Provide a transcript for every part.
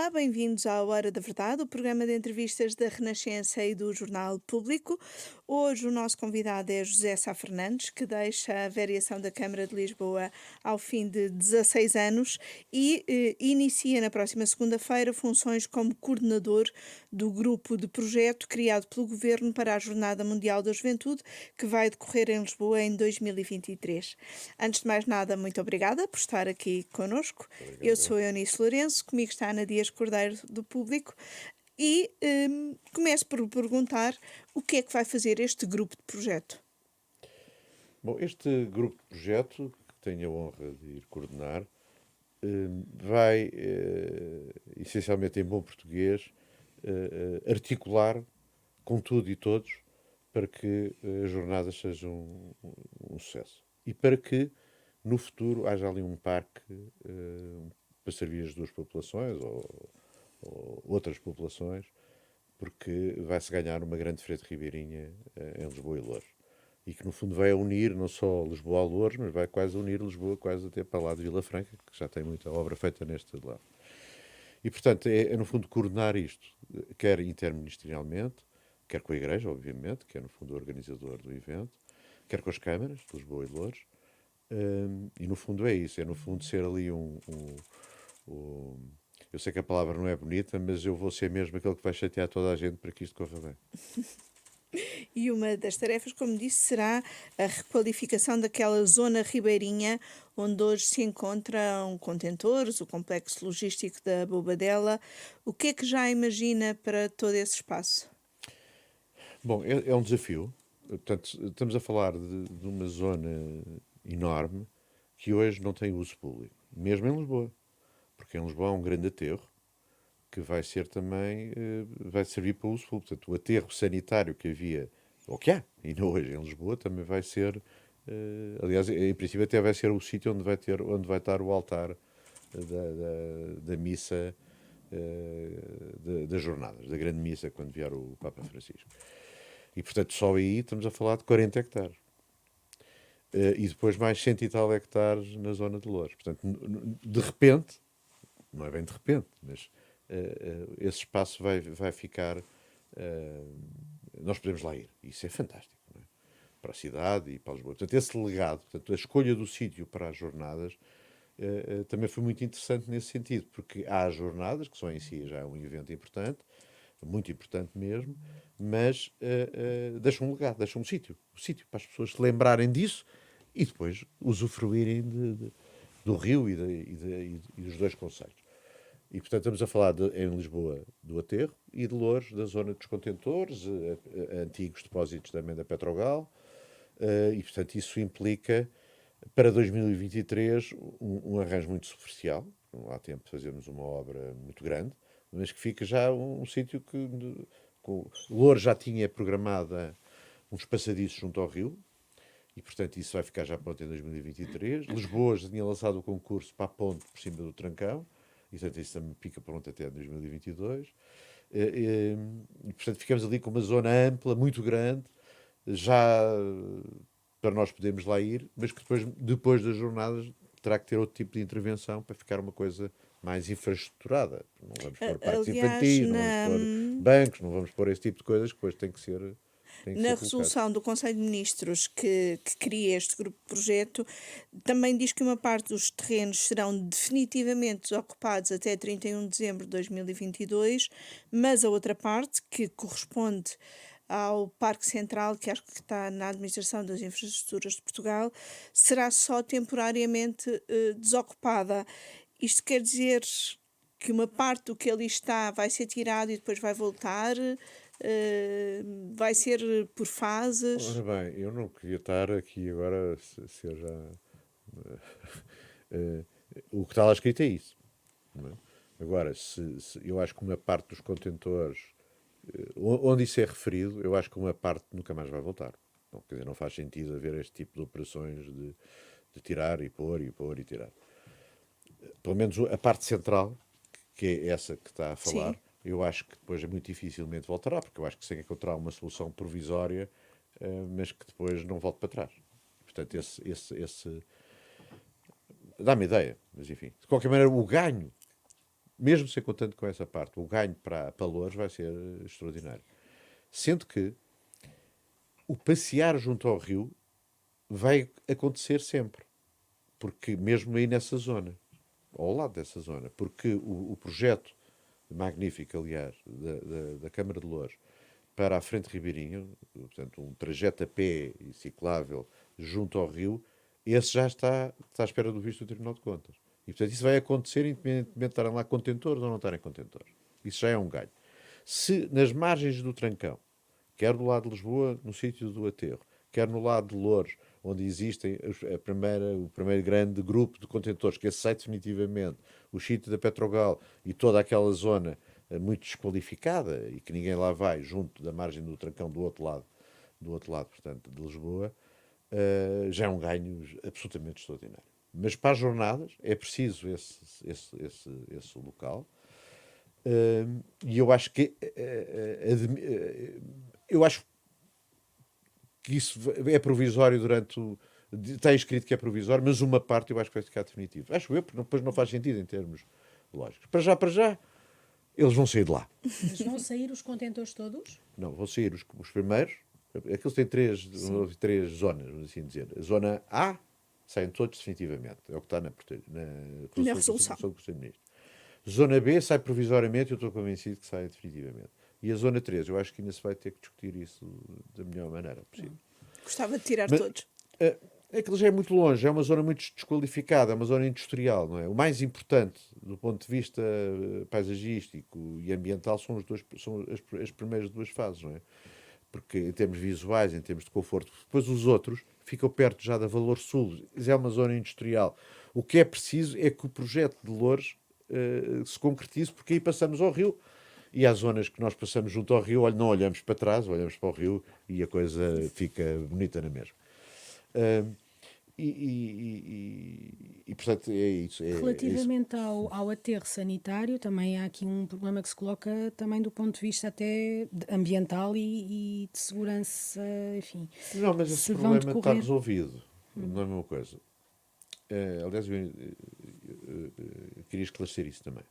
Olá, bem-vindos à Hora da Verdade, o programa de entrevistas da Renascença e do Jornal Público. Hoje o nosso convidado é José Sá Fernandes, que deixa a variação da Câmara de Lisboa ao fim de 16 anos e inicia na próxima segunda-feira funções como coordenador do grupo de projeto criado pelo Governo para a Jornada Mundial da Juventude, que vai decorrer em Lisboa em 2023. Antes de mais nada, muito obrigada por estar aqui conosco. Eu Obrigado. sou Eunice Lourenço, comigo está Ana Dias Cordeiro do Público e começo por perguntar o que é que vai fazer este grupo de projeto. Bom, este grupo de projeto, que tenho a honra de ir coordenar, vai, essencialmente em bom português, articular com tudo e todos para que as jornadas sejam um sucesso. E para que, no futuro, haja ali um parque para servir as duas populações ou outras populações, porque vai-se ganhar uma grande frente ribeirinha em Lisboa e Loures. E que no fundo vai unir não só Lisboa a Loures, mas vai quase unir Lisboa quase até para lá de Vila Franca, que já tem muita obra feita neste lado. E portanto é no fundo coordenar isto, quer interministerialmente, quer com a Igreja, obviamente, que é no fundo o organizador do evento, quer com as câmaras de Lisboa e Loures. E no fundo é isso, é no fundo ser ali eu sei que a palavra não é bonita, mas eu vou ser mesmo aquele que vai chatear toda a gente para que isto corra bem. E uma das tarefas, como disse, será a requalificação daquela zona ribeirinha onde hoje se encontram contentores, o complexo logístico da Bobadela. O que é que já imagina para todo esse espaço? Bom, é um desafio. Portanto, estamos a falar de uma zona enorme que hoje não tem uso público, mesmo em Lisboa, porque em Lisboa há um grande aterro que vai ser também, vai servir para uso público. Portanto, o aterro sanitário que havia, ou que há, ainda hoje em Lisboa, também vai ser, aliás, em princípio até vai ser o sítio onde vai estar o altar da missa das jornadas, da grande missa, quando vier o Papa Francisco. E, portanto, só aí estamos a falar de 40 hectares. E depois mais 100 e tal hectares na zona de Loures. Portanto, de repente, não é bem de repente, mas esse espaço vai ficar. Nós podemos lá ir. Isso é fantástico. Não é? Para a cidade e para Lisboa. Portanto, esse legado, portanto, a escolha do sítio para as jornadas também foi muito interessante nesse sentido, porque há as jornadas, que são em si já um evento importante, muito importante mesmo, mas deixam um legado, deixam um sítio para as pessoas se lembrarem disso e depois usufruírem do Rio e dos dois concelhos. E, portanto, estamos a falar em Lisboa do aterro e de Loures, da zona dos contentores, antigos depósitos também da Petrogal, e, portanto, isso implica, para 2023, um arranjo muito superficial. Não há tempo de fazermos uma obra muito grande, mas que fica já um sítio que. Loures já tinha programada uns passadiços junto ao rio, e portanto isso vai ficar já pronto em 2023. Lisboa já tinha lançado o concurso para a ponte por cima do Trancão, e portanto isso também fica pronto até 2022. E portanto ficamos ali com uma zona ampla, muito grande, já para nós podermos lá ir, mas que depois das jornadas terá que ter outro tipo de intervenção para ficar uma coisa mais infraestruturada. Não vamos pôr parques Aliás, infantis, não vamos pôr bancos, não vamos pôr esse tipo de coisas que depois têm que na ser colocados. resolução do Conselho de Ministros que cria este grupo de projeto, também diz que uma parte dos terrenos serão definitivamente desocupados até 31 de dezembro de 2022, mas a outra parte, que corresponde ao Parque Central, que acho que está na Administração das Infraestruturas de Portugal, será só temporariamente desocupada. Isto quer dizer que uma parte do que ali está vai ser tirado e depois vai voltar, vai ser por Ora fases. bem, eu não queria estar aqui agora se eu já. eh, o que está lá escrito é isso. Não é? Agora, eu acho que uma parte dos contentores, onde isso é referido, eu acho que uma parte nunca mais vai voltar. Não, quer dizer, não faz sentido haver este tipo de operações de tirar e pôr e pôr e tirar. Pelo menos a parte central, que é essa que está a Sim. falar, eu acho que depois muito dificilmente voltará, porque eu acho que se encontrar uma solução provisória, mas que depois não volte para trás. Portanto, esse dá-me ideia, mas enfim. De qualquer maneira, o ganho mesmo sem contando com essa parte, o ganho para Loures vai ser extraordinário. Sendo que o passear junto ao rio vai acontecer sempre. Porque mesmo aí nessa zona, ao lado dessa zona, porque o projeto magnífico, aliás, da Câmara de Loures para a Frente Ribeirinho, portanto, um trajeto a pé e ciclável junto ao rio, esse já está à espera do visto do Tribunal de Contas. E, portanto, isso vai acontecer independentemente de estarem lá contentores ou não estarem contentores. Isso já é um ganho. Se nas margens do Trancão, quer do lado de Lisboa, no sítio do Aterro, quer no lado de Loures, onde existem o primeiro grande grupo de contentores que aceita definitivamente o sítio da Petrogal e toda aquela zona muito desqualificada e que ninguém lá vai, junto da margem do Trancão do outro lado, portanto, de Lisboa, já é um ganho absolutamente extraordinário. Mas para as jornadas é preciso esse local. E eu acho que eu acho que isso é provisório durante o. Está escrito que é provisório, mas uma parte eu acho que vai ficar definitivo. Acho eu, porque depois não faz sentido em termos lógicos. Para já, eles vão sair de lá. Mas vão sair os contentores todos? Não, vão sair os primeiros. Aqueles têm três zonas, vamos assim dizer. A zona A saem todos definitivamente. É o que está na resolução. do Primeiro-Ministro. Zona B sai provisoriamente, eu estou convencido que sai definitivamente. E a zona 3, eu acho que ainda se vai ter que discutir isso da melhor maneira possível. Gostava de tirar Mas, todos. Aquilo já é muito longe, é uma zona muito desqualificada, é uma zona industrial, não é? O mais importante do ponto de vista paisagístico e ambiental são as primeiras duas fases, não é? Porque em termos visuais, em termos de conforto, depois os outros ficam perto já da Valor Sul, é uma zona industrial. O que é preciso é que o projeto de Loures se concretize, porque aí passamos ao rio. E há zonas que nós passamos junto ao rio, não olhamos para trás, olhamos para o rio e a coisa fica bonita na mesma. Portanto, é isso. Relativamente ao aterro sanitário, também há aqui um problema que se coloca também do ponto de vista até ambiental e de segurança, enfim. Não, mas esse Se vão problema está decorrer. resolvido. Não é a mesma coisa. Aliás, eu queria esclarecer isso também.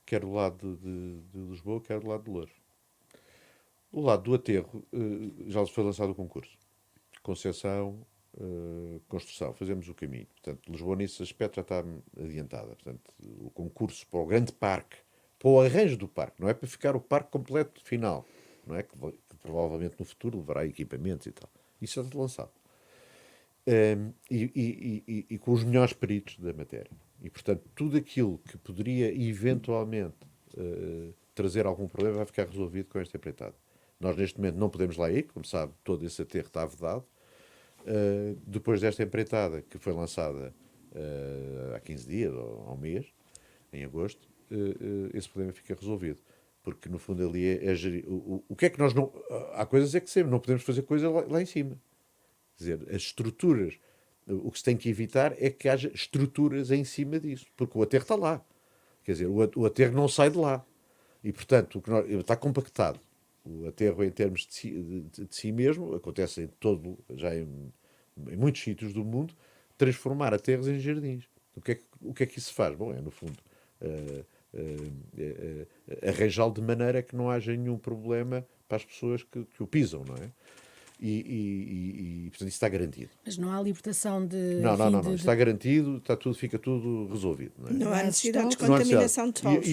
Quer do lado de Lisboa, quer do lado de Loures. O lado do aterro já foi lançado o concurso. Concessão, construção. Fazemos o caminho. Portanto, Lisboa nesse aspecto já está adiantada. Portanto, o concurso para o grande parque, para o arranjo do parque, não é para ficar o parque completo final, não é? Que provavelmente no futuro levará equipamentos e tal. Isso já está lançado. E com os melhores peritos da matéria. E, portanto, tudo aquilo que poderia eventualmente trazer algum problema vai ficar resolvido com esta empreitada. Nós, neste momento, não podemos lá ir, como sabe, todo esse aterro está vedado. Depois desta empreitada, que foi lançada há 15 dias ou há um mês, em agosto, esse problema fica resolvido. Porque, no fundo, ali é gerir. O que é que nós não. Há coisas é que sempre não podemos fazer coisa lá em cima. Quer dizer, as estruturas, o que se tem que evitar é que haja estruturas em cima disso, porque o aterro está lá. Quer dizer, o aterro não sai de lá. E, portanto, está compactado. O aterro, em termos de si mesmo, acontece já em muitos sítios do mundo, transformar aterros em jardins. O que é que isso faz? Bom, é, no fundo, arranjá-lo de maneira que não haja nenhum problema para as pessoas que o pisam, não é? Portanto, isso está garantido. Mas não há libertação de. Não, enfim, não. Está garantido, fica tudo resolvido. Não é? Não há necessidade de Não há descontaminação de solos.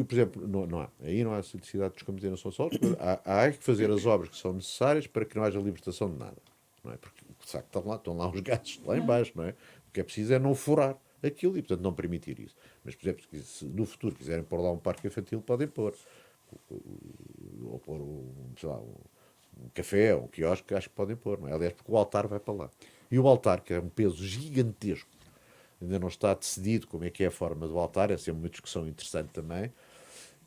Por exemplo, não há. Aí não há necessidade de descontaminação de solos. Há que fazer as obras que são necessárias para que não haja libertação de nada. Não é? Porque, de facto, estão lá os gases lá em baixo. Não é? O que é preciso é não furar aquilo e, portanto, não permitir isso. Mas, por exemplo, se no futuro quiserem pôr lá um parque infantil, podem pôr. Ou pôr, sei lá, um café, um quiosque, acho que podem pôr, não é? Aliás, porque o altar vai para lá. E o altar, que é um peso gigantesco, ainda não está decidido como é que é a forma do altar, essa é uma discussão interessante também,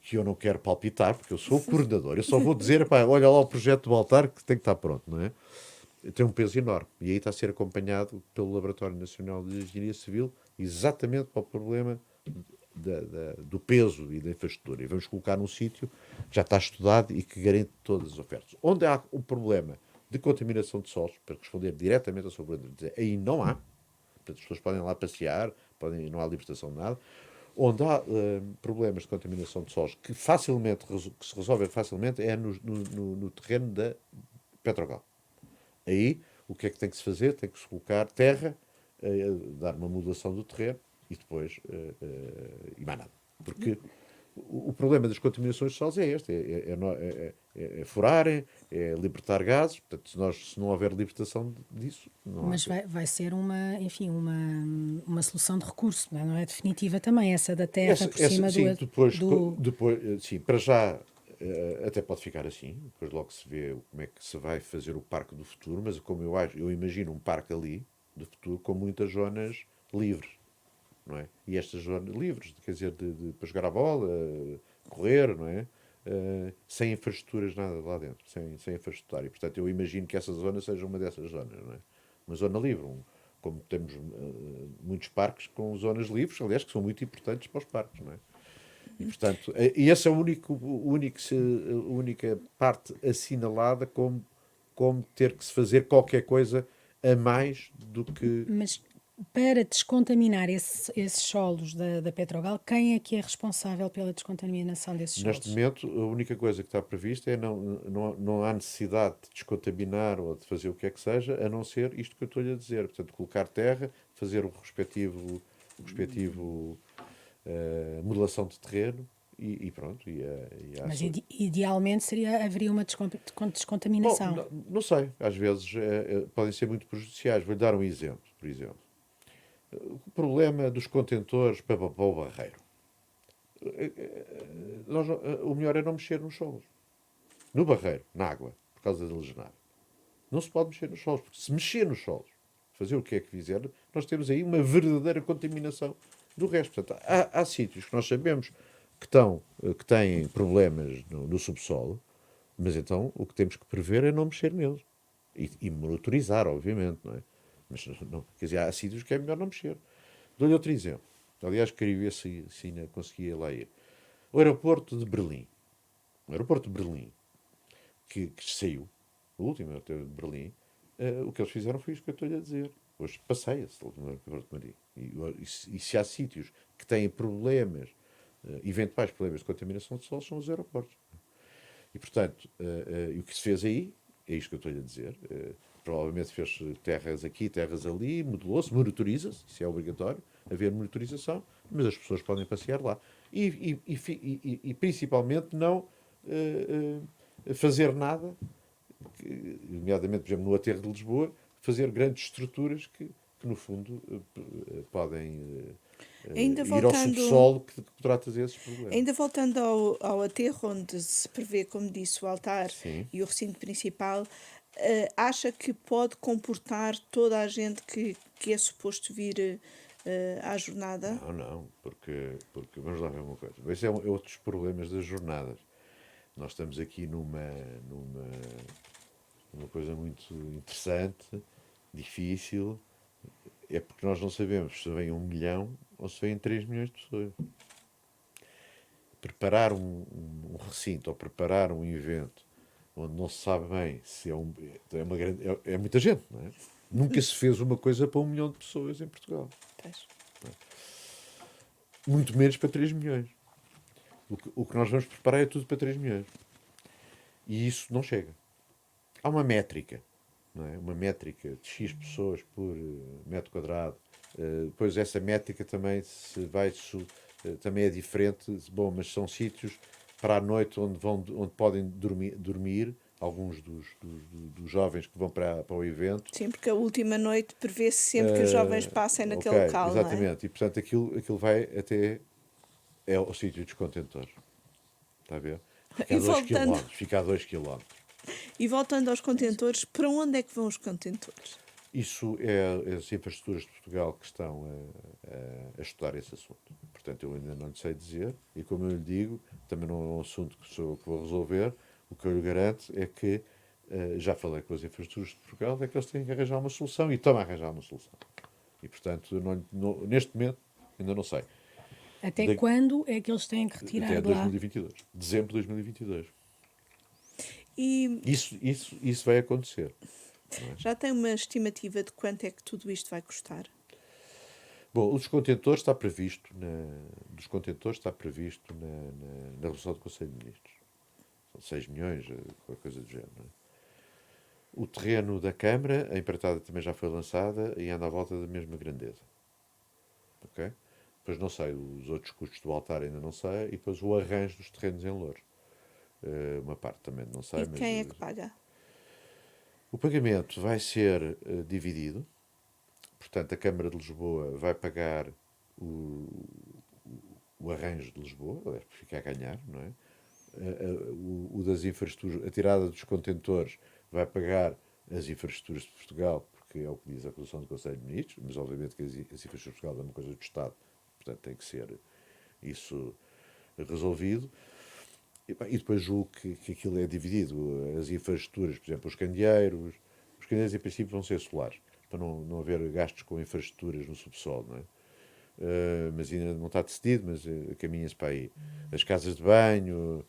que eu não quero palpitar, porque eu sou o coordenador, eu só vou dizer, pá, olha lá o projeto do altar que tem que estar pronto, não é? Tem um peso enorme, e aí está a ser acompanhado pelo Laboratório Nacional de Engenharia Civil, exatamente para o problema do peso e da infraestrutura. E vamos colocar num sítio que já está estudado e que garante todas as ofertas. Onde há um problema de contaminação de solos, para responder diretamente à sua pergunta, aí não há. Portanto, as pessoas podem lá passear, não há libertação de nada. Onde há problemas de contaminação de solos que que se resolvem facilmente é no terreno da Petrogal. Aí, o que é que tem que se fazer? Tem que se colocar terra, dar uma modulação do terreno e depois, e mais nada. Porque o problema das contaminações de solos é este: é furarem, é libertar gases. Portanto, se não houver libertação disso, não há. Mas vai ser enfim, uma solução de recurso, não é definitiva também, essa da terra por cima Sim, do... sim, para já até pode ficar assim, depois logo se vê como é que se vai fazer o parque do futuro, mas como eu imagino um parque ali do futuro com muitas zonas livres, não é? E estas zonas livres, quer dizer, para jogar a bola, correr, não é? Sem infraestruturas nada lá dentro, sem infraestrutura. E, portanto, eu imagino que essa zona seja uma dessas zonas, não é? Uma zona livre, como temos muitos parques com zonas livres, aliás, que são muito importantes para os parques, não é? E, portanto, e essa é a única parte assinalada como ter que se fazer qualquer coisa a mais do que Mas para descontaminar esses solos da Petrogal, quem é que é responsável pela descontaminação desses neste solos? momento. A única coisa que está prevista é não há necessidade de descontaminar ou de fazer o que é que seja, a não ser isto que eu estou-lhe a dizer. Portanto, colocar terra, fazer o respectivo modelação de terreno e pronto. Mas idealmente haveria uma Bom, descontaminação. não sei. Às vezes podem ser muito prejudiciais. Vou-lhe dar um exemplo, por exemplo. O problema dos contentores para o Barreiro. O melhor é não mexer nos solos. No Barreiro, na água, por causa da legenada. Não se pode mexer nos solos, porque se mexer nos solos, fazer o que é que fizer, nós temos aí uma verdadeira contaminação do resto. Portanto, há sítios que nós sabemos que têm problemas no subsolo, mas então o que temos que prever é não mexer neles. E monitorizar, obviamente, não é? Mas, não, quer dizer, há sítios que é melhor não mexer. Dou-lhe outro exemplo. Aliás, queria ver se ainda conseguia lá ir. O aeroporto de Berlim. O aeroporto de Berlim, que saiu, o último aeroporto de Berlim, o que eles fizeram foi isto que eu estou-lhe a dizer. Hoje passeia-se no aeroporto de Berlim. E se há sítios que têm problemas, eventuais problemas de contaminação de solo, são os aeroportos. E, portanto, o que se fez aí, é isto que eu estou-lhe a dizer. Provavelmente fez terras aqui, terras ali, modelou-se, monitoriza-se, isso é obrigatório, haver monitorização, mas as pessoas podem passear lá. E principalmente não fazer nada, nomeadamente, por exemplo, no aterro de Lisboa, fazer grandes estruturas que no fundo, podem Ainda ir ao voltando, subsolo que poderá trazer esses problemas. ainda voltando ao aterro, onde se prevê, como disse, o altar Sim. e o recinto principal, acha que pode comportar toda a gente que é suposto vir à jornada? Não, porque vamos lá ver uma coisa. Esse é outros problemas das jornadas. Nós estamos aqui numa coisa muito interessante, difícil, é porque nós não sabemos se vem 1 milhão ou se vem 3 milhões de pessoas. Preparar um recinto ou preparar um evento onde não se sabe bem se é muita gente, não é? Nunca se fez uma coisa para 1 milhão de pessoas em Portugal. Pois. Muito menos para 3 milhões. O que nós vamos preparar é tudo para 3 milhões. E isso não chega. Há uma métrica, não é? Uma métrica de X pessoas por metro quadrado. Depois essa métrica também também é diferente. Bom, mas são sítios para a noite onde podem dormir alguns dos jovens que vão para o evento. Sim, porque a última noite prevê-se sempre que os jovens passem Ok, naquele local, não é? exatamente. E portanto aquilo vai até o sítio dos contentores. Está a ver? E voltando, Fica a 2 quilómetros. e voltando aos contentores, para onde é que vão os contentores? Isso é as infraestruturas de Portugal que estão a estudar esse assunto. Portanto, eu ainda não lhe sei dizer, e como eu lhe digo, também não é um assunto que sou eu que vou resolver. O que eu lhe garanto é que já falei com as infraestruturas de Portugal, é que eles têm que arranjar uma solução e estão a arranjar uma solução. E, portanto, neste momento, ainda não sei. Até quando é que eles têm que Até retirar de lá? 2022. Dezembro de 2022. E Isso vai acontecer. já tem uma estimativa de quanto é que tudo isto vai custar? Bom, os contentores está previsto na resolução do Conselho de Ministros. São 6 milhões, qualquer coisa do género. Não é? O terreno da Câmara, a empreitada também já foi lançada e anda à volta da mesma grandeza. Ok? Depois não sei, os outros custos do altar ainda não sei, e depois o arranjo dos terrenos em Loures. Uma parte também não sei, E mas quem é que paga? o pagamento vai ser dividido. Portanto, a Câmara de Lisboa vai pagar o, o arranjo de Lisboa, aliás, fica a ganhar, não é? O das infraestruturas, a tirada dos contentores vai pagar as infraestruturas de Portugal, porque é o que diz a resolução do Conselho de Ministros, mas obviamente que as infraestruturas de Portugal é uma coisa do Estado, portanto tem que ser isso resolvido. E depois julgo que aquilo é dividido, as infraestruturas, por exemplo, os candeeiros em princípio vão ser solares, para não haver gastos com infraestruturas no subsolo, não é? Mas ainda não está decidido, mas caminha-se para aí. As casas de banho,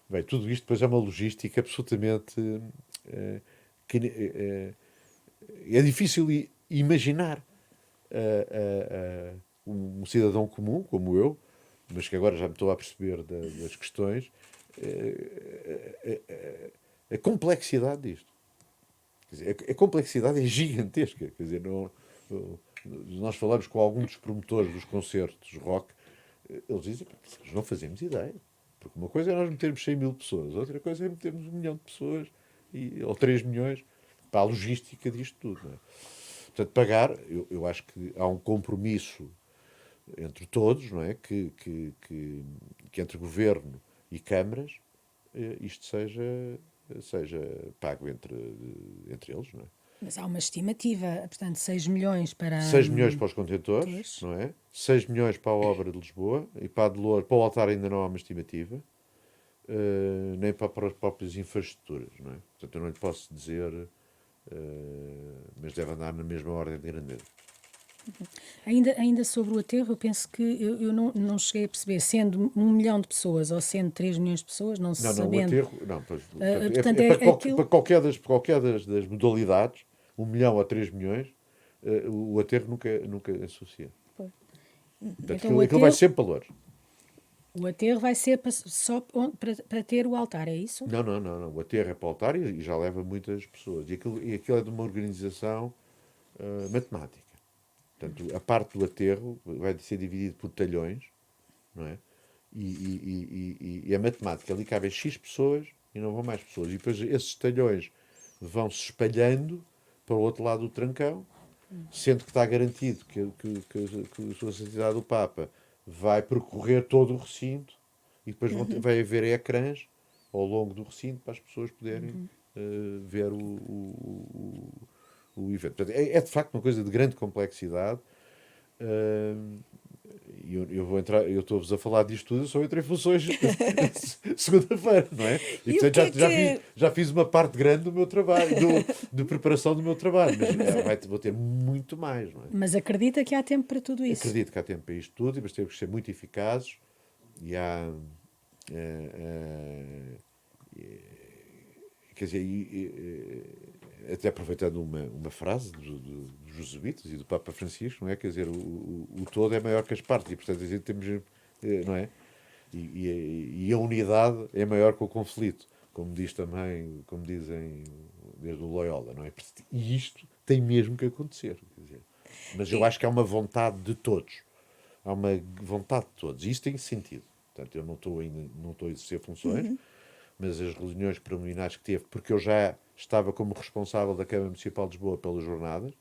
bem, tudo isto depois é uma logística absolutamente que é difícil imaginar um cidadão comum, como eu, mas que agora já me estou a perceber das questões, a complexidade disto. Quer dizer, a complexidade é gigantesca. Quer dizer, nós falamos com alguns dos promotores dos concertos rock, eles dizem que nós não fazemos ideia. Porque uma coisa é nós metermos 100 mil pessoas, outra coisa é metermos 1 milhão de pessoas, ou 3 milhões, para a logística disto tudo. Não é? Portanto, pagar, eu acho que há um compromisso entre todos, não é? Que entre governo e câmaras isto seja pago entre eles, não é? Mas há uma estimativa, portanto, 6 milhões para. 6 milhões para os contentores, Pois. não é? 6 milhões para a obra de Lisboa e para a de Loures, para o altar ainda não há uma estimativa, nem para as próprias infraestruturas, não é? Portanto, eu não lhe posso dizer, mas deve andar na mesma ordem de grandeza. Ainda sobre o aterro, eu penso que eu não cheguei a perceber, sendo 1 milhão de pessoas ou sendo 3 milhões de pessoas, não se Não, o sabendo. aterro, não, pois, Portanto, é para, aquilo. para qualquer das modalidades, 1 milhão a 3 milhões, o aterro nunca associa. Pois. Portanto, Então aquilo vai ser valor. o aterro vai ser só para ter o altar, é isso? Não. O aterro é para o altar e já leva muitas pessoas. E aquilo é de uma organização matemática. Portanto, a parte do aterro vai ser dividido por talhões, não é? E a matemática, ali cabem X pessoas e não vão mais pessoas. E depois esses talhões vão se espalhando para o outro lado do trancão, sendo que está garantido que a Sua Santidade o Papa vai percorrer todo o recinto e depois vai haver ecrãs ao longo do recinto para as pessoas poderem ver o evento. Portanto, é de facto uma coisa de grande complexidade. Eu vou entrar, eu estou-vos a falar disto tudo, eu só entrei em funções segunda-feira, não é? E E o portanto que é que já fiz uma parte grande do meu trabalho, de preparação do meu trabalho, mas vou ter muito mais, não é? Mas acredita que há tempo para tudo isso? Acredito que há tempo para isto tudo, mas temos que ser muito eficazes e há. Quer dizer, até aproveitando uma frase dos jesuítas e do Papa Francisco, não é? Quer dizer, o todo é maior que as partes e, portanto, temos, não é? E a unidade é maior que o conflito, como diz também, como dizem desde o Loyola, não é? E isto tem mesmo que acontecer, quer dizer. Mas eu acho que há uma vontade de todos. Há uma vontade de todos. E isso tem sentido. Portanto, eu não estou a exercer funções, mas as reuniões preliminares que teve, porque eu já estava como responsável da Câmara Municipal de Lisboa pelas jornadas,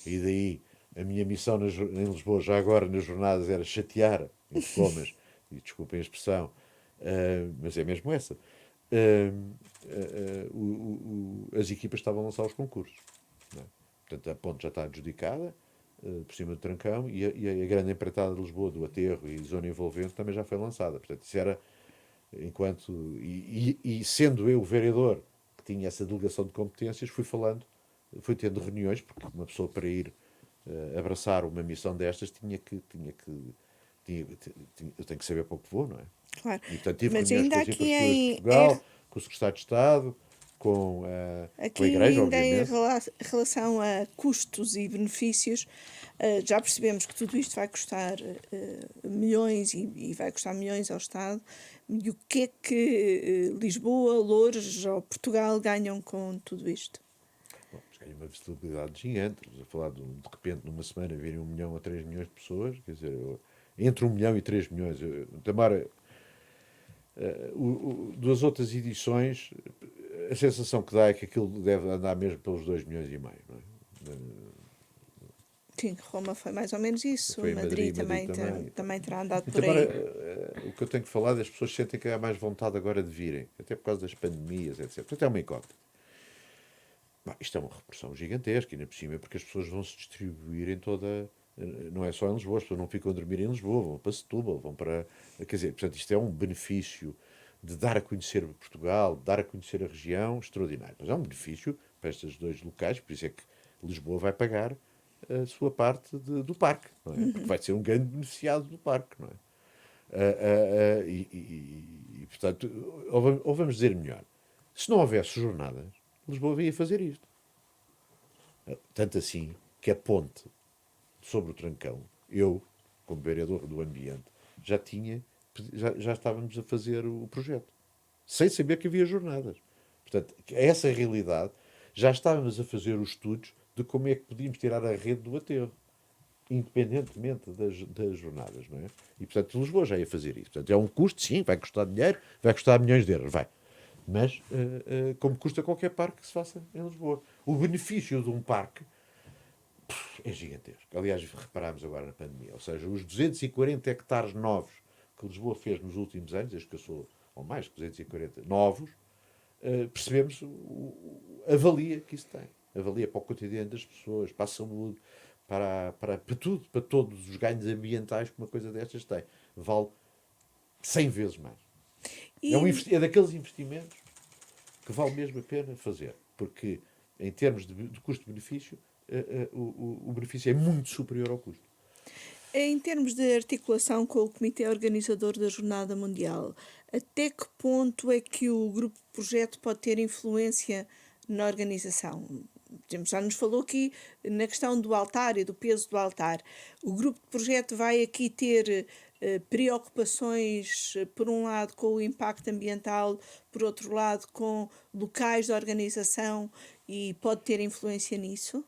e daí a minha missão em Lisboa, já agora nas jornadas, era chatear, entre comas, e desculpem a expressão, mas é mesmo essa. As equipas estavam a lançar os concursos. Não é? Portanto, a ponte já está adjudicada, por cima do trancão, e a grande empreitada de Lisboa, do aterro e zona envolvente, também já foi lançada. Portanto, isso era enquanto. E sendo eu o vereador que tinha essa delegação de competências, fui tendo reuniões, porque uma pessoa para ir abraçar uma missão destas eu tenho que saber para o que vou, não é? Claro. E portanto tive Mas reuniões ainda com as aqui infraestruturas de em, Portugal, com o Secretário de Estado, com a aqui Igreja, ainda em obviamente. relação a custos e benefícios, Já percebemos que tudo isto vai custar milhões e vai custar milhões ao Estado. E o que é que Lisboa, Loures ou Portugal ganham com tudo isto? Bom, mas ganha uma visibilidade gigante. Estamos a falar de repente, numa semana, virem 1 milhão a 3 milhões de pessoas. Quer dizer, entre 1 milhão e 3 milhões. Tamara, das outras edições, a sensação que dá é que aquilo deve andar mesmo pelos 2 milhões e meio. Não é? Sim, Roma foi mais ou menos isso. Foi em Madrid Madrid também, também. também terá andado E por também, aí. o que eu tenho que falar é as pessoas sentem que há mais vontade agora de virem, até por causa das pandemias, etc. Portanto, é uma incógnita. Bom, isto é uma repressão gigantesca, ainda por cima, porque as pessoas vão se distribuir em toda. Não é só em Lisboa, as pessoas não ficam a dormir em Lisboa, vão para Setúbal, vão para. Quer dizer, portanto, isto é um benefício de dar a conhecer Portugal, de dar a conhecer a região, extraordinário. Mas é um benefício para estes dois locais, por isso é que Lisboa vai pagar a sua parte do parque, não é? Porque vai ser um grande beneficiado do parque, não é? Portanto, ou vamos dizer melhor, se não houvesse jornadas, Lisboa ia fazer isto. Tanto assim que a ponte sobre o Trancão, eu, como vereador do ambiente, já estávamos a fazer o projeto, sem saber que havia jornadas. Portanto, essa realidade, já estávamos a fazer os estudos de como é que podíamos tirar a rede do aterro, independentemente das jornadas, não é? E, portanto, Lisboa já ia fazer isso. Portanto, é um custo, sim, vai custar dinheiro, vai custar milhões de euros, vai. Mas, como custa qualquer parque que se faça em Lisboa. O benefício de um parque é gigantesco. Aliás, reparámos agora na pandemia. Ou seja, os 240 hectares novos que Lisboa fez nos últimos anos, desde que eu sou, ou mais que 240 novos, percebemos a valia que isso tem. A valia para o cotidiano das pessoas, para a saúde, para tudo, para todos os ganhos ambientais que uma coisa destas tem. Vale 100 vezes mais. E, É daqueles investimentos que vale mesmo a pena fazer. Porque, em termos de custo-benefício, o benefício é muito superior ao custo. em termos de articulação com o Comitê Organizador da Jornada Mundial, até que ponto é que o grupo de projeto pode ter influência na organização? Por exemplo, já nos falou aqui na questão do altar e do peso do altar. O grupo de projeto vai aqui ter preocupações, por um lado, com o impacto ambiental, por outro lado, com locais de organização e pode ter influência nisso?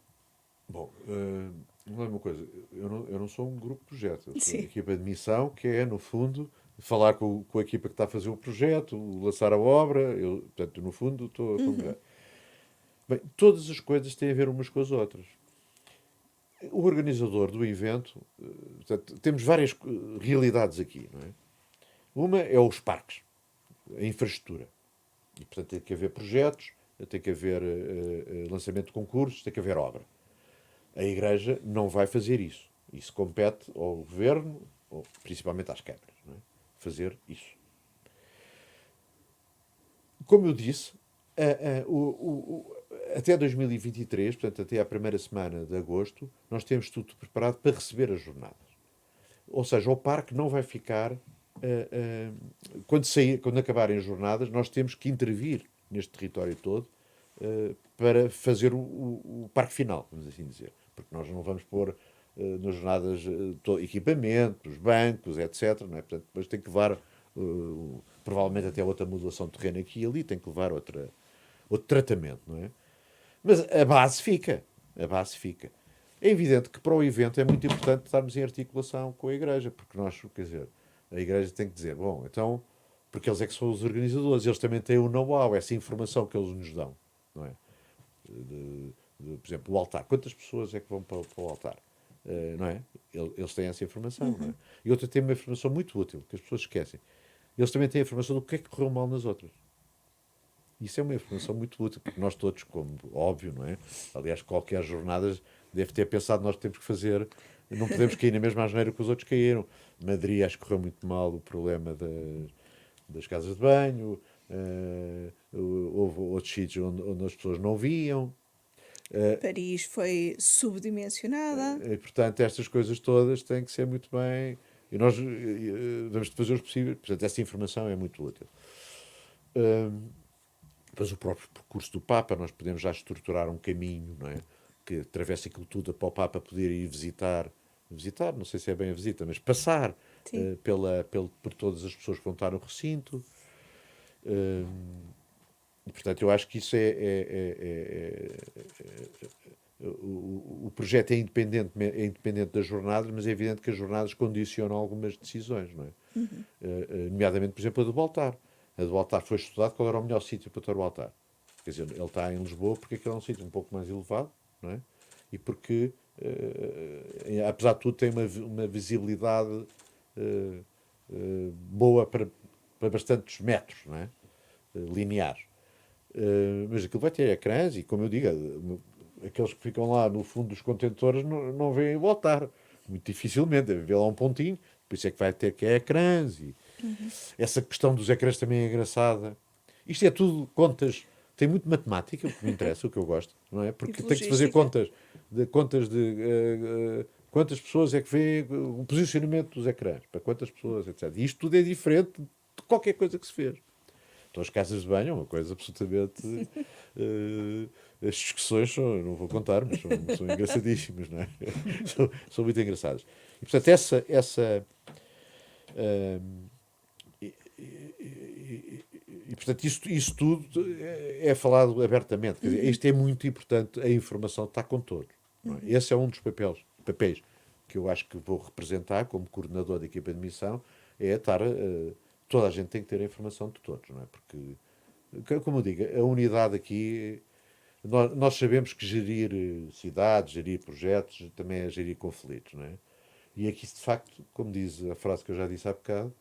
Bom, não é uma coisa. Eu não sou um grupo de projeto. Eu sou a Sim. equipa de missão, que é, no fundo, falar com a equipa que está a fazer o projeto, lançar a obra. Portanto, no fundo, estou a congregar. Bem, todas as coisas têm a ver umas com as outras. O organizador do evento, portanto, temos várias realidades aqui, não é? Uma é os parques, a infraestrutura. E, portanto, tem que haver projetos, tem que haver lançamento de concursos, tem que haver obra. A Igreja não vai fazer isso. Isso compete ao Governo, ou principalmente às câmaras, não é? Fazer isso. Como eu disse, até 2023, portanto, até à primeira semana de agosto, nós temos tudo preparado para receber as jornadas. Ou seja, o parque não vai ficar. Quando acabarem as jornadas, nós temos que intervir neste território todo para fazer o parque final, vamos assim dizer. Porque nós não vamos pôr nas jornadas equipamentos, bancos, etc. Não é? Portanto, depois tem que levar, provavelmente até outra modulação de terreno aqui e ali, tem que levar outro tratamento, não é? Mas a base fica. A base fica. É evidente que para o evento é muito importante estarmos em articulação com a Igreja, porque nós, quer dizer, a Igreja tem que dizer, bom, então, porque eles é que são os organizadores, eles também têm o know-how, essa informação que eles nos dão, não é? Por exemplo, o altar. Quantas pessoas é que vão para o altar? Não é? Eles têm essa informação, não é? E outra tem uma informação muito útil, que as pessoas esquecem. Eles também têm a informação do que é que correu mal nas outras. Isso é uma informação muito útil, porque nós todos, como óbvio, não é? Aliás, qualquer jornada deve ter pensado nós temos que fazer, não podemos cair na mesma asneira que os outros caíram. Madrid acho que correu muito mal o problema das casas de banho, houve outros sítios onde as pessoas não viam. Paris foi subdimensionada. E, portanto, estas coisas todas têm que ser muito bem. E nós vamos fazer os possíveis. Portanto, essa informação é muito útil. Depois o próprio percurso do Papa, nós podemos já estruturar um caminho, não é? que atravessa aquilo tudo para o Papa poder ir visitar, não sei se é bem a visita, mas passar Sim. por todas as pessoas que vão estar no recinto. E, portanto, eu acho que isso o projeto é independente das jornadas, mas é evidente que as jornadas condicionam algumas decisões, não é? Nomeadamente, por exemplo, a do Baltar. A do Baltar foi estudado qual era o melhor sítio para ter o Baltar. Quer dizer, ele está em Lisboa porque aquele é um sítio um pouco mais elevado, não é? E porque, apesar de tudo, tem uma visibilidade boa para bastantes metros, não é? Lineares. Mas aquilo vai ter ecrãs e, como eu digo, aqueles que ficam lá no fundo dos contentores não veem voltar. Muito dificilmente, deve haver lá um pontinho, por isso é que vai ter que ecrãs. E essa questão dos ecrãs também é engraçada. Isto é tudo contas, tem muito matemática, o que me interessa, o que eu gosto, não é? Porque E tem que se fazer logística. contas de quantas pessoas é que vê o posicionamento dos ecrãs, para quantas pessoas, etc. E isto tudo é diferente de qualquer coisa que se fez. Então, as casas de banho é uma coisa absolutamente. As discussões são, não vou contar, mas são engraçadíssimas, não é? São muito engraçadas. E, portanto, portanto, isso tudo é falado abertamente. Quer dizer, isto é muito importante, a informação está com todos. Não é? Esse é um dos papéis que eu acho que vou representar como coordenador da equipa de missão, é estar. Toda a gente tem que ter a informação de todos, não é? Porque, como eu digo, a unidade aqui. Nós sabemos que gerir cidades, gerir projetos, também é gerir conflitos, não é? E aqui, de facto, como diz a frase que eu já disse há bocado,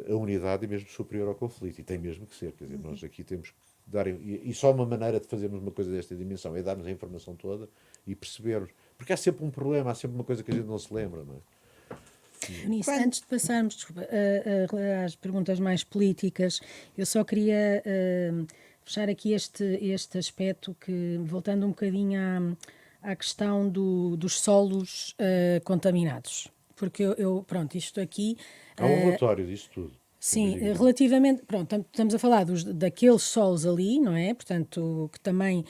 a unidade é mesmo superior ao conflito. E tem mesmo que ser. Quer dizer, nós aqui temos que dar. E só uma maneira de fazermos uma coisa desta dimensão é darmos a informação toda e percebermos. Porque há sempre um problema, há sempre uma coisa que a gente não se lembra, não é? Nisso, Quando, antes de passarmos, desculpa, às perguntas mais políticas, eu só queria fechar aqui este aspecto que, voltando um bocadinho à questão dos solos contaminados. Porque pronto, isto aqui Há um relatório disso tudo. Sem sim, dúvida nenhuma. relativamente, pronto, estamos a falar daqueles solos ali, não é? Portanto, que também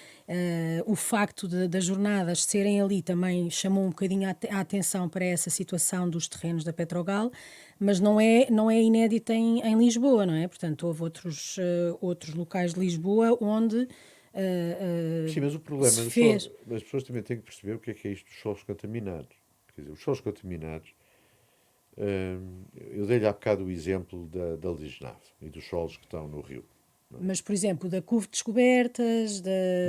o facto das jornadas serem ali também chamou um bocadinho a atenção para essa situação dos terrenos da Petrogal, mas não é inédita em Lisboa, não é? Portanto, houve outros locais de Lisboa onde Sim, mas o se problema fez. as pessoas também têm que perceber o que é isto dos solos contaminados. Quer dizer, os solos contaminados, eu dei-lhe há bocado o exemplo da Lisnave e dos solos que estão no rio. Mas, por exemplo, da CUV Descobertas,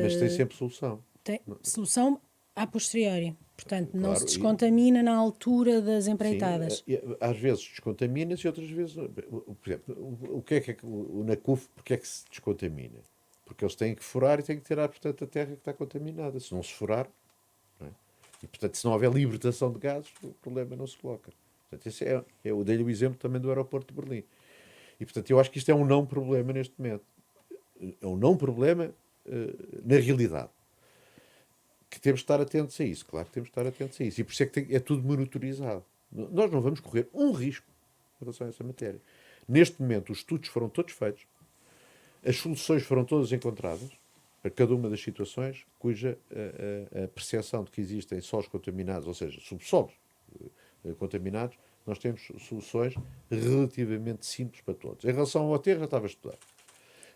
Mas tem sempre solução. tem solução a posteriori. Portanto, não se Claro, descontamina na altura das sim, empreitadas. às vezes descontamina-se e outras vezes. Por exemplo, o que é que na CUF, porque é que se descontamina? Porque eles têm que furar e têm que tirar, portanto, a terra que está contaminada. Se não se furar, não é? E, portanto, se não houver libertação de gases, o problema não se coloca. Portanto, eu dei-lhe o exemplo também do aeroporto de Berlim. E, portanto, eu acho que isto é um não problema neste momento. É um não problema na realidade. Que temos de estar atentos a isso. Claro que temos de estar atentos a isso. E por isso é que é tudo monitorizado. Nós não vamos correr um risco em relação a essa matéria. Neste momento, os estudos foram todos feitos, as soluções foram todas encontradas para cada uma das situações cuja a percepção de que existem solos contaminados, ou seja, subsolos contaminados, nós temos soluções relativamente simples para todos. Em relação ao aterro, já estava estudado.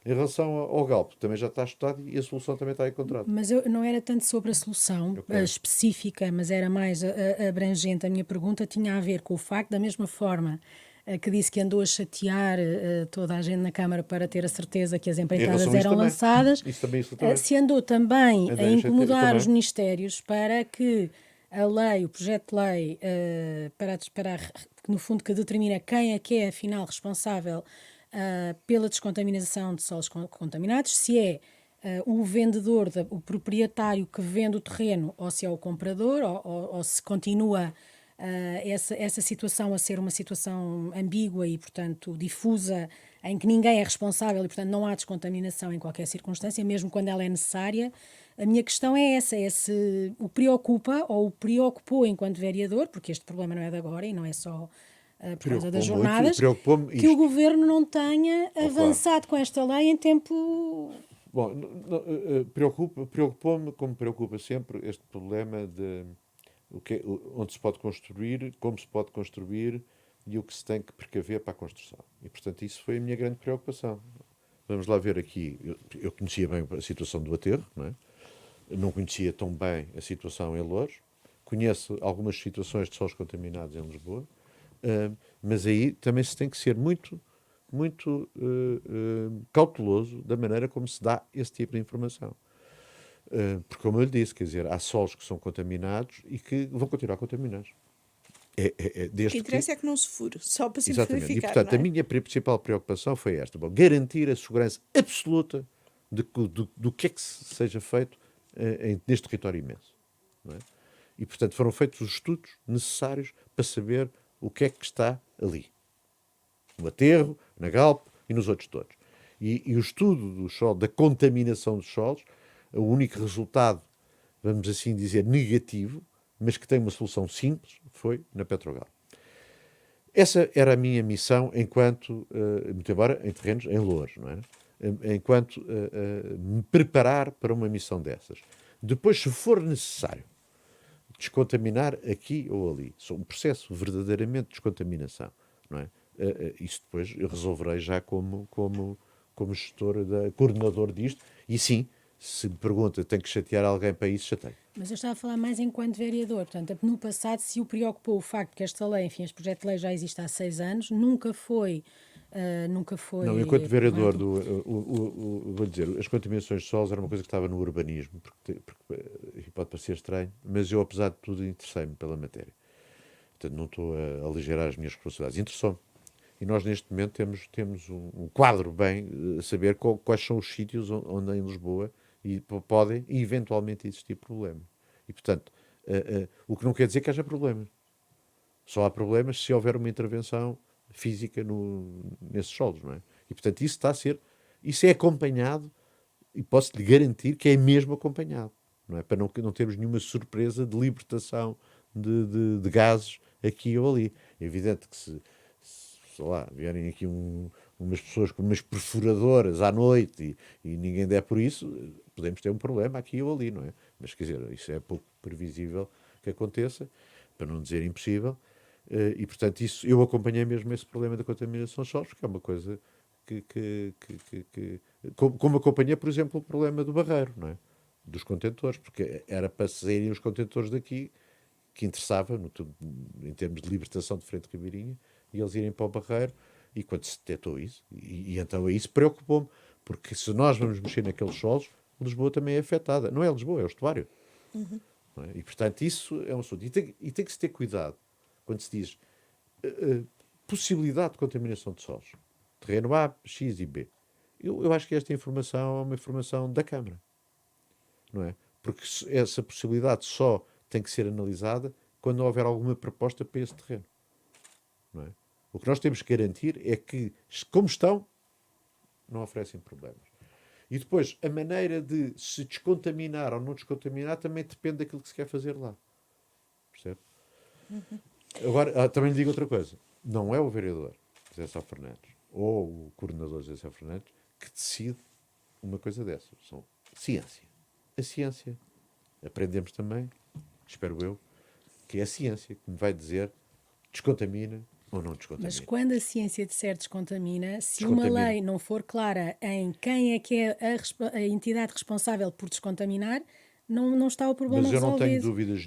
Em relação ao Galp, também já está estudado e a solução também está encontrada. Mas eu não era tanto sobre a solução Ok. específica, mas era mais abrangente. A minha pergunta tinha a ver com o facto, da mesma forma que disse que andou a chatear toda a gente na Câmara para ter a certeza que as Em empreitadas relação a isso eram também. lançadas, Isso também. se andou também a Andei incomodar os também. ministérios para que a lei, o projeto de lei, no fundo, que determina quem é que é, afinal, responsável pela descontaminação de solos contaminados, se é o vendedor, o proprietário que vende o terreno, ou se é o comprador, ou se continua essa situação a ser uma situação ambígua e, portanto, difusa, em que ninguém é responsável e, portanto, não há descontaminação em qualquer circunstância, mesmo quando ela é necessária. A minha questão é essa, é se o preocupa ou o preocupou enquanto vereador, porque este problema não é de agora e não é só por causa das Preocupou muito e jornadas, preocupou-me que o isto. governo não tenha Oh, claro. avançado com esta lei em tempo Bom, preocupou-me, como preocupa sempre, este problema de onde se pode construir, como se pode construir e o que se tem que precaver para a construção. E, portanto, isso foi a minha grande preocupação. Vamos lá ver aqui. Eu conhecia bem a situação do aterro, não é? Não conhecia tão bem a situação em Loures. Conheço algumas situações de solos contaminados em Lisboa, mas aí também se tem que ser muito cauteloso da maneira como se dá esse tipo de informação. Porque, como eu lhe disse, quer dizer, há solos que são contaminados e que vão continuar contaminados. O que Desde que. interessa é que não se fure, só para Exatamente. E, simplificar, portanto, não a é? minha principal preocupação foi esta: bom, garantir a segurança absoluta do que é que seja feito neste território imenso. Não é? E, portanto, foram feitos os estudos necessários para saber o que é que está ali. No aterro, na Galp e nos outros todos. E o estudo do solo, da contaminação dos solos, o único resultado, vamos assim dizer, negativo, mas que tem uma solução simples, foi na Petrogal. Essa era a minha missão enquanto, muito embora em terrenos em Loures, não é? Enquanto me preparar para uma missão dessas. Depois, se for necessário descontaminar aqui ou ali, um processo verdadeiramente de descontaminação, não é? Isso depois eu resolverei já como gestor, coordenador disto, e sim, se me pergunta, tem que chatear alguém para isso, chateio. Mas eu estava a falar mais enquanto vereador. Portanto, no passado, se o preocupou o facto que esta lei, enfim, este projeto de lei já existe há 6 anos, nunca Não, foi enquanto vereador aprovado. vou dizer, as contaminações de solos era uma coisa que estava no urbanismo, e pode parecer estranho, mas eu, apesar de tudo, interessei-me pela matéria. Portanto, não estou a aligerar as minhas responsabilidades. Interessou-me. E nós, neste momento, temos um quadro bem a saber quais são os sítios onde em Lisboa podem e eventualmente existir problemas. E, portanto, o que não quer dizer que haja problemas. Só há problemas se houver uma intervenção física nesses solos, não é? E, portanto, isso é acompanhado e posso-lhe garantir que é mesmo acompanhado, não é? Para não termos nenhuma surpresa de libertação de gases aqui ou ali. É evidente que sei lá, vierem aqui umas pessoas com umas perfuradoras à noite e ninguém der por isso, podemos ter um problema aqui ou ali, não é? Mas, quer dizer, isso é pouco previsível que aconteça, para não dizer impossível, e, portanto, eu acompanhei mesmo esse problema da contaminação de solos, porque é uma coisa como acompanhei, por exemplo, o problema do Barreiro, não é? Dos contentores, porque era para saírem os contentores daqui, que interessava, em termos de libertação de Frente de Cabirinha, e eles irem para o Barreiro, e quando se detectou isso, e então isso preocupou-me, porque se nós vamos mexer naqueles solos, Lisboa também é afetada. Não é Lisboa, é o estuário. Não é? E, portanto, isso é um assunto. E tem que se ter cuidado quando se diz possibilidade de contaminação de solos. Terreno A, X e B. Eu acho que esta informação é uma informação da Câmara, não é? Porque essa possibilidade só tem que ser analisada quando houver alguma proposta para esse terreno, não é? O que nós temos que garantir é que, como estão, não oferecem problemas. E depois, a maneira de se descontaminar ou não descontaminar também depende daquilo que se quer fazer lá. Percebe? Agora, também lhe digo outra coisa. Não é o vereador José Sá Fernandes ou o coordenador José Sá Fernandes que decide uma coisa dessas. São ciência. A ciência. Aprendemos também, espero eu, que é a ciência que me vai dizer descontamina ou não Mas descontamina. quando a ciência disser descontamina, se uma Descontamina. lei não for clara em quem é que é a entidade responsável por descontaminar, não está o problema Mas eu não tenho resolvido.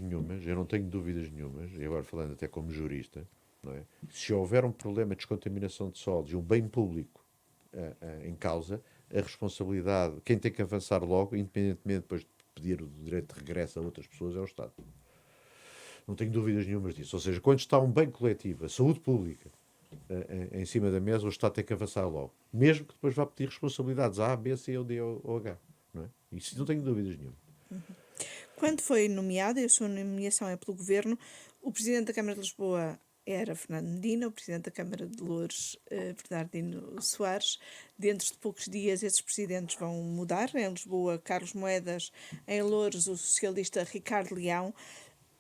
dúvidas nenhumas, e agora falando até como jurista, não é? Se houver um problema de descontaminação de solos e um bem público em causa, a responsabilidade, quem tem que avançar logo, independentemente depois de pedir o direito de regresso a outras pessoas, é o Estado. Não tenho dúvidas nenhumas disso. Ou seja, quando está um bem coletivo, a saúde pública, em cima da mesa, o Estado tem que avançar logo. Mesmo que depois vá pedir responsabilidades A, B, C, ou D ou H. Não é? Isso não tenho dúvidas nenhuma. Quando foi nomeado, e a sua nomeação é pelo Governo, o Presidente da Câmara de Lisboa era Fernando Medina, o Presidente da Câmara de Loures, Bernardino Soares. Dentro de poucos dias, esses presidentes vão mudar. Em Lisboa, Carlos Moedas; em Loures, o socialista Ricardo Leão.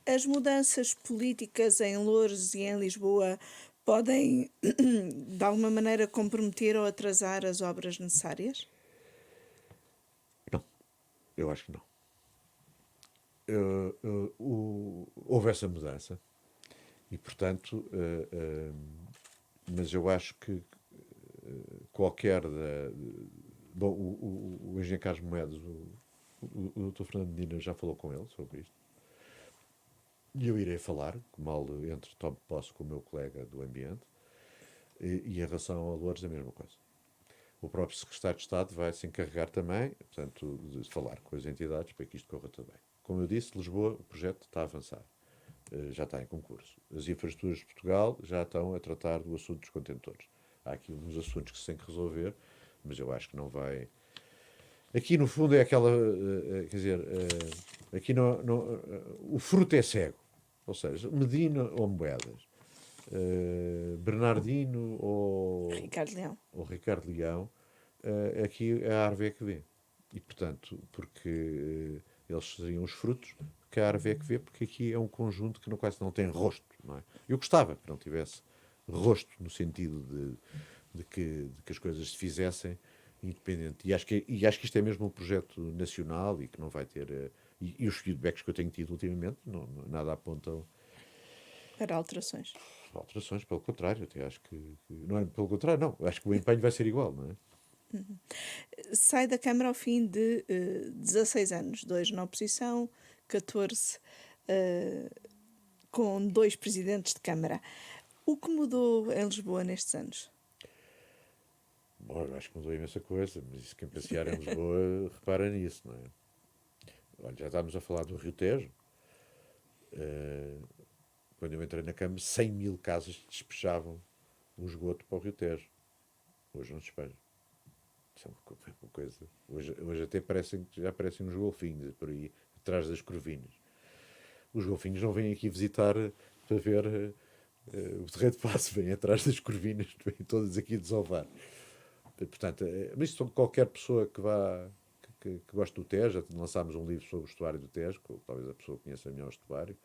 As mudanças políticas em Loures e em Lisboa podem, de alguma maneira, comprometer ou atrasar as obras necessárias? Eu acho que não. Houve essa mudança e, portanto, mas eu acho que qualquer bom, o engenheiro Carlos Moedas, o Dr. Fernando Medina já falou com ele sobre isto. E eu irei falar, mal entre tomo posse com o meu colega do Ambiente, e em relação a Loures a mesma coisa. O próprio Secretário de Estado vai se encarregar também, portanto, de falar com as entidades para que isto corra tudo bem. Como eu disse, Lisboa, o projeto está a avançar. Já está em concurso. As infraestruturas de Portugal já estão a tratar do assunto dos contentores. Há aqui uns assuntos que se têm que resolver, mas eu acho que não vai. Aqui, no fundo, é aquela. Quer dizer, aqui o fruto é cego. Ou seja, Medina ou Moedas, Bernardino Ricardo Leão. ou Ricardo Leão, aqui a árvore é que vê. E, portanto, porque eles seriam os frutos que a árvore é que vê, porque aqui é um conjunto que quase não tem rosto. Não é? Eu gostava que não tivesse rosto, no sentido de que as coisas se fizessem independente. E acho que isto é mesmo um projeto nacional e que não vai ter. E os feedbacks que eu tenho tido ultimamente, nada apontam Para alterações. alterações, pelo contrário, até acho que não é pelo contrário, não. Acho que o empenho vai ser igual, não é? Sai da Câmara ao fim de 16 anos, 2 na oposição, 14 com 2 presidentes de Câmara. O que mudou em Lisboa nestes anos? Bom, eu acho que mudou imensa coisa, mas isso, quem passear em Lisboa repara nisso, não é? Olha, já estávamos a falar do Rio Tejo. Quando eu entrei na Câmara, 100 mil casas despejavam o esgoto para o Rio Tejo. Hoje não despejam. Isso é uma coisa. Hoje até já parecem uns golfinhos por aí, atrás das curvinhas. Os golfinhos não vêm aqui visitar para ver o Terreiro de Paço, vêm atrás das curvinas, vêm todas aqui desovar. Portanto, mas isto, qualquer pessoa que vá, que goste do Tejo, lançámos um livro sobre o estuário do Tejo, que talvez a pessoa conheça melhor o estuário,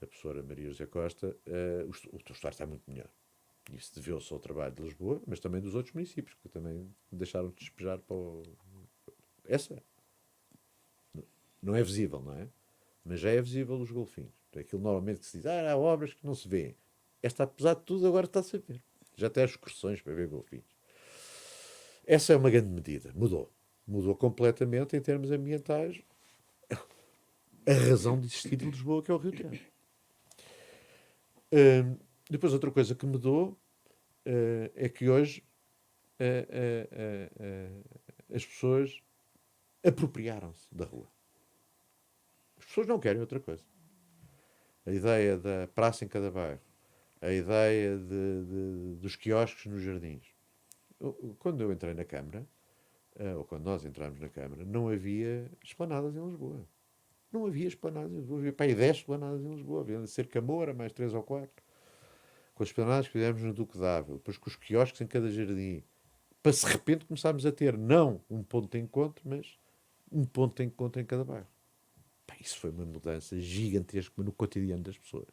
a professora Maria José Costa, o estuário está muito melhor. Isso deveu-se ao trabalho de Lisboa, mas também dos outros municípios, que também deixaram de despejar para o... Essa não é visível, não é? Mas já é visível os golfinhos. Aquilo normalmente que se diz, há obras que não se vêem. Esta, apesar de tudo, agora está-se a ver. Já tem as excursões para ver golfinhos. Essa é uma grande medida. Mudou completamente em termos ambientais a razão de existir de Lisboa, que é o Rio Tejo. Depois, outra coisa que mudou é que hoje as pessoas apropriaram-se da rua. As pessoas não querem outra coisa. A ideia da praça em cada bairro, a ideia dos quiosques nos jardins. Quando eu entrei na Câmara, ou quando nós entramos na Câmara, não havia esplanadas em Lisboa. Não havia esplanadas em Lisboa. Havia para aí 10 esplanadas em Lisboa. Havia cerca de Moura, mais 3 ou 4. Com as esplanadas que fizemos no Duque d'Ávila, depois com os quiosques em cada jardim. Para de repente começarmos a ter, não um ponto de encontro, mas um ponto de encontro em cada bairro. Isso foi uma mudança gigantesca no cotidiano das pessoas.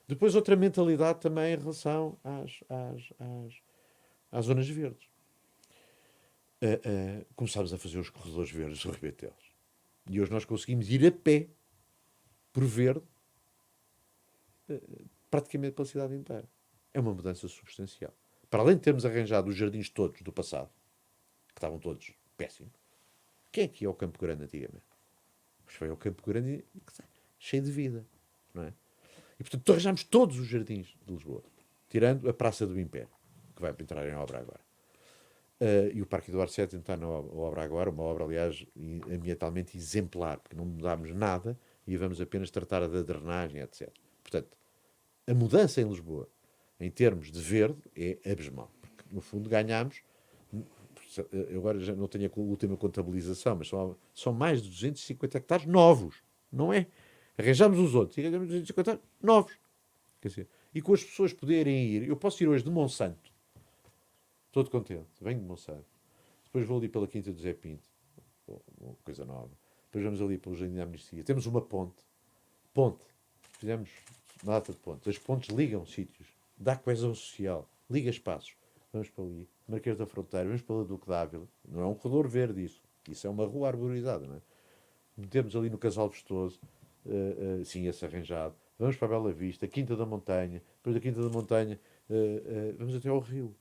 Depois, outra mentalidade também em relação às zonas verdes. Começámos a fazer os corredores verdes do Ribetelos. E hoje nós conseguimos ir a pé, por verde, praticamente pela cidade inteira. É uma mudança substancial. Para além de termos arranjado os jardins todos do passado, que estavam todos péssimos, quem é que ia ao Campo Grande antigamente? Mas foi ao Campo Grande cheio de vida, não é? E, portanto, arranjámos todos os jardins de Lisboa, tirando a Praça do Império, que vai entrar em obra agora. E o Parque Eduardo VII está na obra agora, uma obra, aliás, ambientalmente exemplar, porque não mudámos nada e vamos apenas tratar da drenagem, etc. Portanto, a mudança em Lisboa, em termos de verde, é abismal. Porque, no fundo, ganhámos... Eu agora já não tenho a última contabilização, mas são mais de 250 hectares novos, não é? Arranjamos os outros e arranjamos 250 hectares novos. Quer dizer, e com as pessoas poderem ir, eu posso ir hoje de Monsanto, todo contente, venho de Monsanto, depois vou ali pela Quinta do Zé Pinto, uma coisa nova, depois vamos ali pelo Jardim da Amnistia, temos uma ponte, fizemos uma data de pontes, as pontes ligam sítios, dá coesão social, liga espaços. Vamos para ali, Marquês da Fronteira, vamos pela Duque d'Ávila. Não é um corredor verde isso. Isso é uma rua arborizada, não é? Metemos ali no Casal Vestoso, sim, esse arranjado. Vamos para a Bela Vista, Quinta da Montanha, depois da Quinta da Montanha, vamos até ao Rio.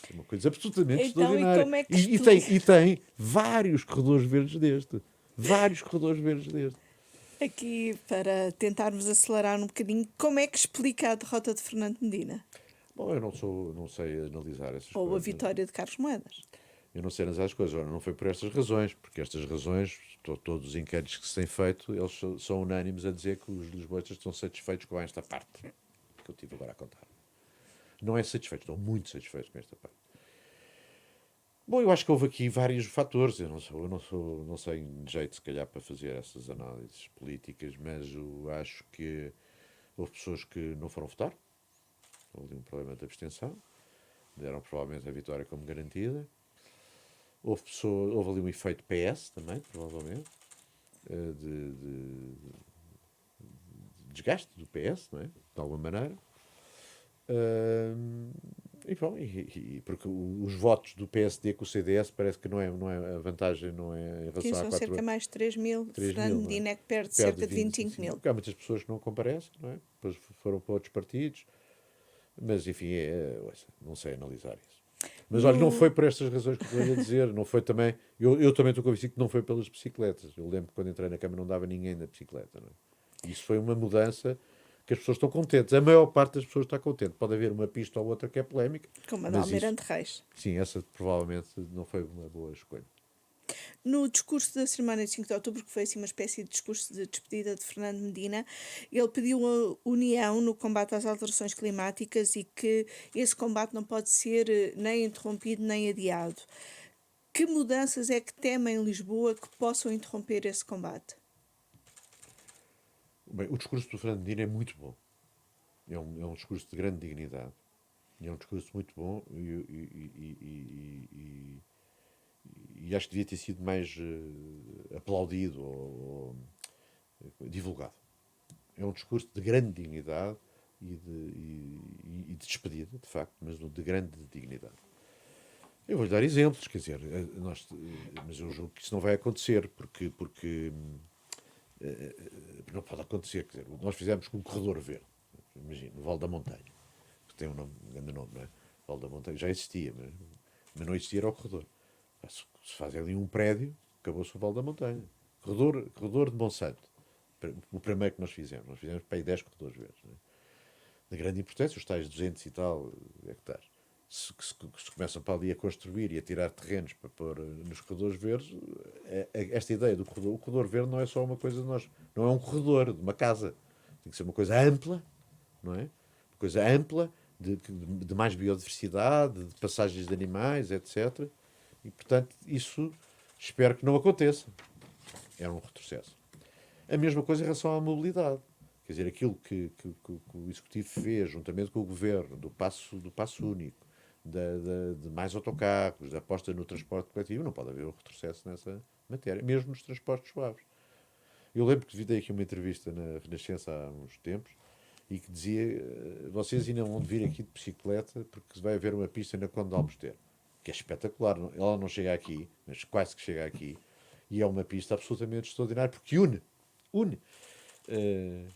É uma coisa absolutamente Então, e extraordinária. como é que E tem, explica? e tem vários corredores verdes deste. Vários corredores verdes deste. Aqui, para tentarmos acelerar um bocadinho, como é que explica a derrota de Fernando Medina? Bom, eu não sei analisar essas Ou a coisas. vitória de Carlos Moedas? Eu não sei analisar as coisas. Ora, não foi por estas razões, porque estas razões, todos os inquéritos que se têm feito, eles são unânimes a dizer que os lisboetas estão satisfeitos com esta parte que eu tive agora a contar. Não é satisfeitos, estão muito satisfeitos com esta parte. Bom, eu acho que houve aqui vários fatores. Eu não sei de jeito, se calhar, para fazer essas análises políticas, mas eu acho que houve pessoas que não foram votar. Houve um problema de abstenção. Deram provavelmente a vitória como garantida. Houve ali um efeito PS também, provavelmente, de desgaste do PS, não é? De alguma maneira. E, bom, porque os votos do PSD com o CDS parece que não é a vantagem não é em Sim, relação a são 4 cerca mais de 3 mil. 3 Fernando mil, não é? Medina é que perde Perde cerca de 25 mil. porque há muitas pessoas que não comparecem, não é? Depois foram para outros partidos, mas enfim, não sei analisar isso. Mas olha, não foi por estas razões que estou a dizer, não foi também. Eu também estou convencido que não foi pelas bicicletas. Eu lembro que quando entrei na Câmara não dava ninguém na bicicleta, não é? Isso foi uma mudança que as pessoas estão contentes. A maior parte das pessoas está contente. Pode haver uma pista ou outra que é polémica, Como a de mas isso, Almirante Reis. sim, essa provavelmente não foi uma boa escolha. No discurso da cerimónia de 5 de outubro, que foi assim uma espécie de discurso de despedida de Fernando Medina, ele pediu a união no combate às alterações climáticas e que esse combate não pode ser nem interrompido nem adiado. Que mudanças é que temem em Lisboa que possam interromper esse combate? Bem, o discurso do Fernando Medina é muito bom. É um discurso de grande dignidade. É um discurso muito bom e acho que devia ter sido mais aplaudido ou divulgado. É um discurso de grande dignidade e de despedida, de facto, mas de grande dignidade. Eu vou-lhe dar exemplos, quer dizer, mas eu julgo que isso não vai acontecer, porque não pode acontecer. Quer dizer, nós fizemos com um corredor verde, imagina, no Vale da Montanha, que tem um grande nome, não é? O Vale da Montanha já existia, mas não existia era o corredor. Se faz ali um prédio, acabou-se o Vale da Montanha. Corredor de Monsanto, o primeiro que nós fizemos para aí 10 corredores verdes, não é? De grande importância, os tais 200 e tal hectares. Se começam para ali a construir e a tirar terrenos para pôr nos corredores verdes, esta ideia do corredor, o corredor verde não é só uma coisa de nós, não é um corredor de uma casa, tem que ser uma coisa ampla, não é? Uma coisa ampla, de mais biodiversidade, de passagens de animais, etc. E, portanto, isso espero que não aconteça. É um retrocesso. A mesma coisa em relação à mobilidade. Quer dizer, aquilo que o Executivo fez, juntamente com o Governo, do passo único, de mais autocarros, da aposta no transporte coletivo, não pode haver um retrocesso nessa matéria, mesmo nos transportes suaves. Eu lembro que dei aqui uma entrevista na Renascença há uns tempos e que dizia: vocês ainda vão vir aqui de bicicleta porque vai haver uma pista na Conde de Almoster, que é espetacular. Ela não chega aqui, mas quase que chega aqui, e é uma pista absolutamente extraordinária porque une.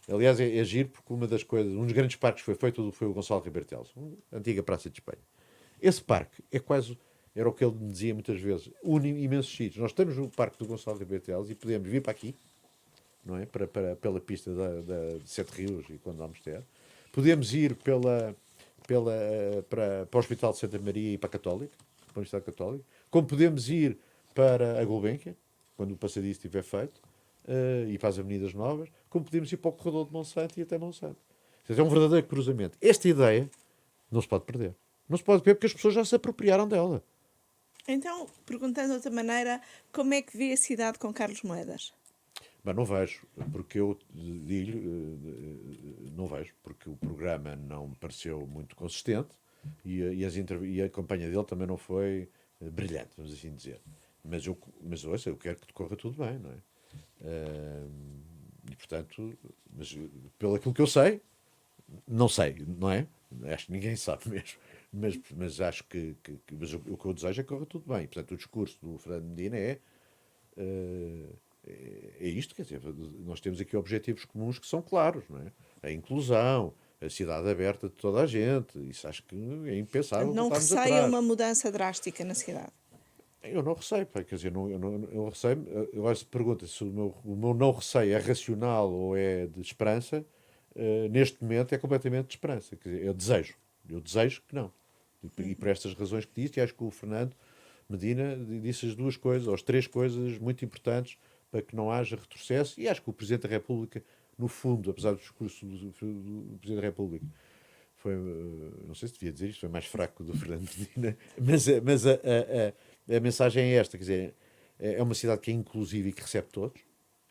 Aliás, é giro porque uma das coisas, um dos grandes parques que foi feito foi o Gonçalo Ribeiro Teles, a antiga Praça de Espanha. Esse parque é quase, era o que ele me dizia muitas vezes, une imensos sítios. Nós estamos no parque do Gonçalo Ribeiro Teles e podemos vir para aqui, não é? Pela pista de Sete Rios e quando vamos ter. Podemos ir para o Hospital de Santa Maria e para a Católica, para a Universidade Católica. Como podemos ir para a Gulbenkian, quando o passadiço estiver feito, e para as avenidas novas, como podemos ir para o corredor de Monsanto e até Monsanto. Portanto, é um verdadeiro cruzamento. Esta ideia não se pode perder. Não se pode perder porque as pessoas já se apropriaram dela. Então, perguntando de outra maneira, como é que vê a cidade com Carlos Moedas? Mas não vejo, porque eu digo, não vejo, porque o programa não me pareceu muito consistente e a campanha dele também não foi brilhante, vamos assim dizer. Mas ouça, eu quero que decorra tudo bem, não é? E portanto, mas pelo aquilo que eu sei, não sei, não é? Acho que ninguém sabe mesmo. mas acho mas o que eu desejo é que corra tudo bem. Portanto, o discurso do Fernando Medina é isto, quer dizer, nós temos aqui objetivos comuns que são claros, não é? A inclusão, a cidade aberta de toda a gente, isso acho que é impensável Não voltarmos receia atrás. uma mudança drástica na cidade. Eu não receio, pá, quer dizer, eu receio, agora se pergunta se o meu não receio é racional ou é de esperança, neste momento é completamente de esperança, quer dizer, eu desejo que não. E por estas razões que disse, e acho que o Fernando Medina disse as duas coisas, ou as três coisas muito importantes para que não haja retrocesso, e acho que o Presidente da República, no fundo, apesar do discurso do Presidente da República, foi, não sei se devia dizer isto, foi mais fraco do Fernando Medina, mas a mensagem é esta, quer dizer, é uma cidade que é inclusiva e que recebe todos,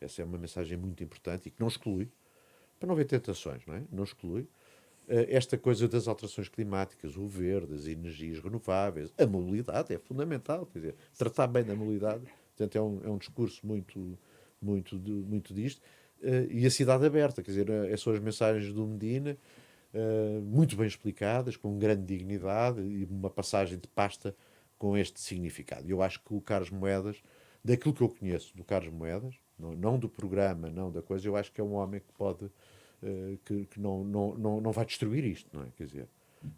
essa é uma mensagem muito importante e que não exclui, para não haver tentações, não é? Não exclui. Esta coisa das alterações climáticas, o verde, as energias renováveis, a mobilidade é fundamental, quer dizer, tratar bem da mobilidade, portanto é um discurso muito disto, e a cidade aberta, quer dizer, são as mensagens do Medina, muito bem explicadas, com grande dignidade e uma passagem de pasta com este significado. Eu acho que o Carlos Moedas, daquilo que eu conheço do Carlos Moedas, não do programa, não da coisa, eu acho que é um homem que pode, que não vai destruir isto, não é? Quer dizer,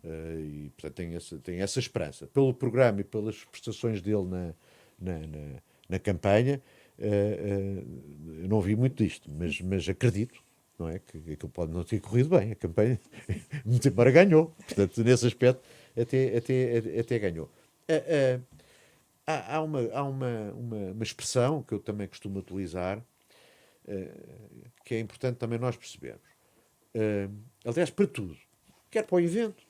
e portanto tem essa esperança. Pelo programa e pelas prestações dele na campanha, eu não vi muito disto, mas acredito, não é? Que aquilo pode não ter corrido bem, a campanha, muito embora ganhou, portanto, nesse aspecto, até ganhou. Há uma expressão que eu também costumo utilizar, que é importante também nós percebermos. Aliás, para tudo, quer para o evento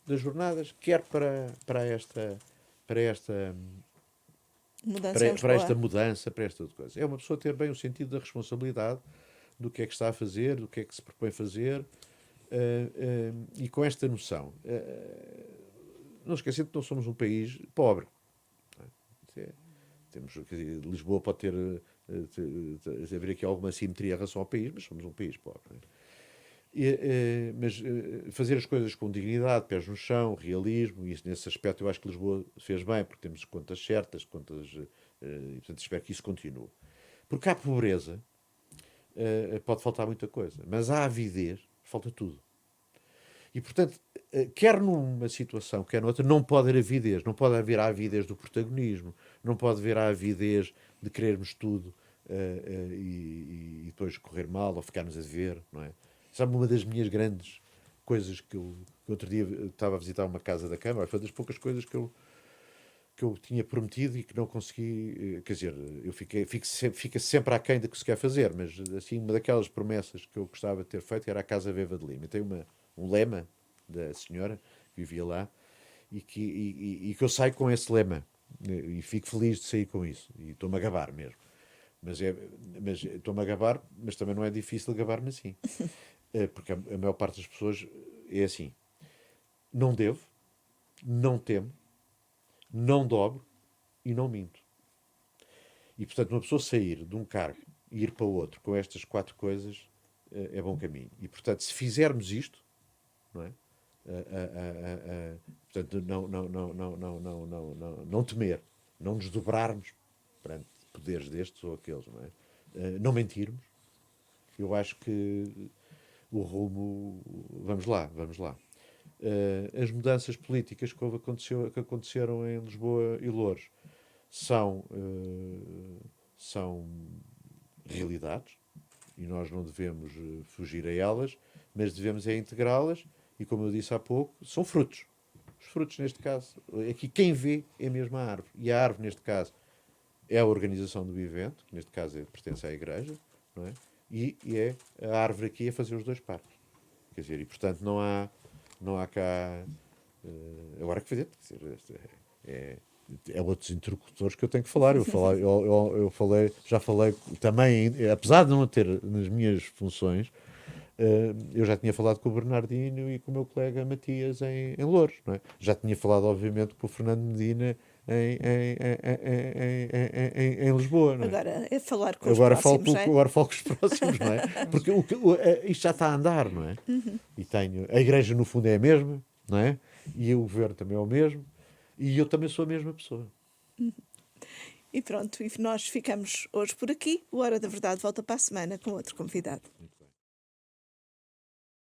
das jornadas, quer para esta Mudança em para esta Lisboa. mudança, para esta outra coisa. É uma pessoa ter bem o sentido da responsabilidade do que é que está a fazer, do que é que se propõe fazer, e com esta noção. Não esquecendo que não somos um país pobre. Temos, quer dizer, Lisboa pode ter haver aqui alguma simetria em relação ao país, mas somos um país pobre. Mas fazer as coisas com dignidade, pés no chão, realismo, e nesse aspecto eu acho que Lisboa fez bem, porque temos contas certas, e portanto espero que isso continue. Porque há pobreza, pode faltar muita coisa, mas há avidez, falta tudo. E, portanto, quer numa situação, quer noutra, não pode haver avidez. Não pode haver a avidez do protagonismo, não pode haver a avidez de querermos tudo e depois correr mal ou ficarmos a dever, não é? Sabe, uma das minhas grandes coisas que outro dia estava a visitar uma casa da Câmara, foi das poucas coisas que eu tinha prometido e que não consegui, quer dizer, fica sempre aquém do que se quer fazer, mas assim, uma daquelas promessas que eu gostava de ter feito era a Casa Viva de Lima. E tem um lema da senhora que vivia lá e que eu saio com esse lema e fico feliz de sair com isso e estou-me a gabar mesmo. Mas estou-me a gabar, mas também não é difícil gabar-me assim. Porque a maior parte das pessoas é assim. Não devo, não temo, não dobro e não minto. E, portanto, uma pessoa sair de um cargo e ir para outro com estas 4 coisas é bom caminho. E, portanto, se fizermos isto, não é? Portanto, não temer, não nos dobrarmos perante poderes destes ou aqueles, não é? Não mentirmos. Eu acho que o rumo... Vamos lá. As mudanças políticas que aconteceram em Lisboa e Loures são realidades e nós não devemos fugir a elas, mas devemos integrá-las e, como eu disse há pouco, são frutos. Os frutos, neste caso, aqui quem vê é mesmo a árvore. E a árvore, neste caso, é a organização do evento, que neste caso pertence à Igreja, não é? E é a árvore aqui a fazer os 2 partos. Quer dizer, e portanto não há cá agora que fazer. Quer dizer, é outros interlocutores que eu tenho que falar. Já falei também, apesar de não ter nas minhas funções, eu já tinha falado com o Bernardino e com o meu colega Matias em Loures, não é? Já tinha falado, obviamente, com o Fernando Medina em Lisboa, não é? Agora é falar com os próximos, não é? Agora falo com os próximos, não é? Porque isto já está a andar, não é? E a igreja, no fundo, é a mesma, não é? E o governo também é o mesmo, e eu também sou a mesma pessoa. E pronto, e nós ficamos hoje por aqui. O Hora da Verdade volta para a semana com outro convidado.